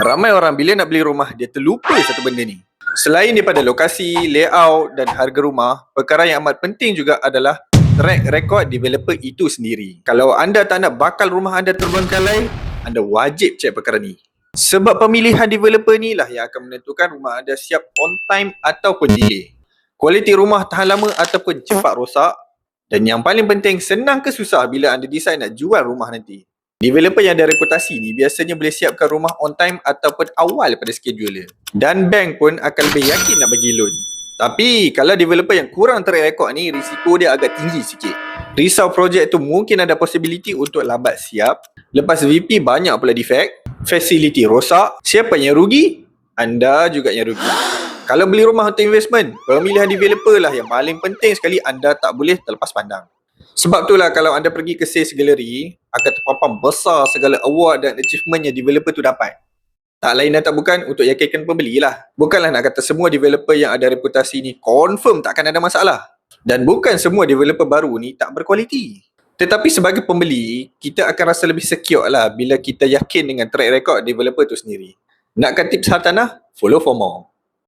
Ramai orang bila nak beli rumah, dia terlupa satu benda ni. Selain daripada lokasi, layout dan harga rumah, perkara yang amat penting juga adalah track record developer itu sendiri. Kalau anda tak nak bakal rumah anda terbengkalai, anda wajib cek perkara ni. Sebab pemilihan developer ni lah yang akan menentukan rumah anda siap on time ataupun delay. Kualiti rumah tahan lama ataupun cepat rosak. Dan yang paling penting, senang ke susah bila anda decide nak jual rumah nanti. Developer yang ada reputasi ni biasanya boleh siapkan rumah on time ataupun awal pada schedule dia. Dan bank pun akan lebih yakin nak bagi loan. Tapi kalau developer yang kurang track record ni, risiko dia agak tinggi sikit. Risau projek tu mungkin ada possibility untuk lambat siap. Lepas VP banyak pula defect. Facility rosak. Siapa yang rugi? Anda juga yang rugi. Kalau beli rumah untuk investment, pemilihan developer lah yang paling penting sekali, anda tak boleh terlepas pandang. Sebab itulah kalau anda pergi ke sales gallery, akan terpampang besar segala award dan achievement yang developer tu dapat. Tak lain dan tak bukan untuk yakinkan pembeli lah. Bukanlah nak kata semua developer yang ada reputasi ni confirm takkan ada masalah. Dan bukan semua developer baru ni tak berkualiti. Tetapi sebagai pembeli, kita akan rasa lebih secure lah bila kita yakin dengan track record developer tu sendiri. Nakkan tips hartanah? Follow for more.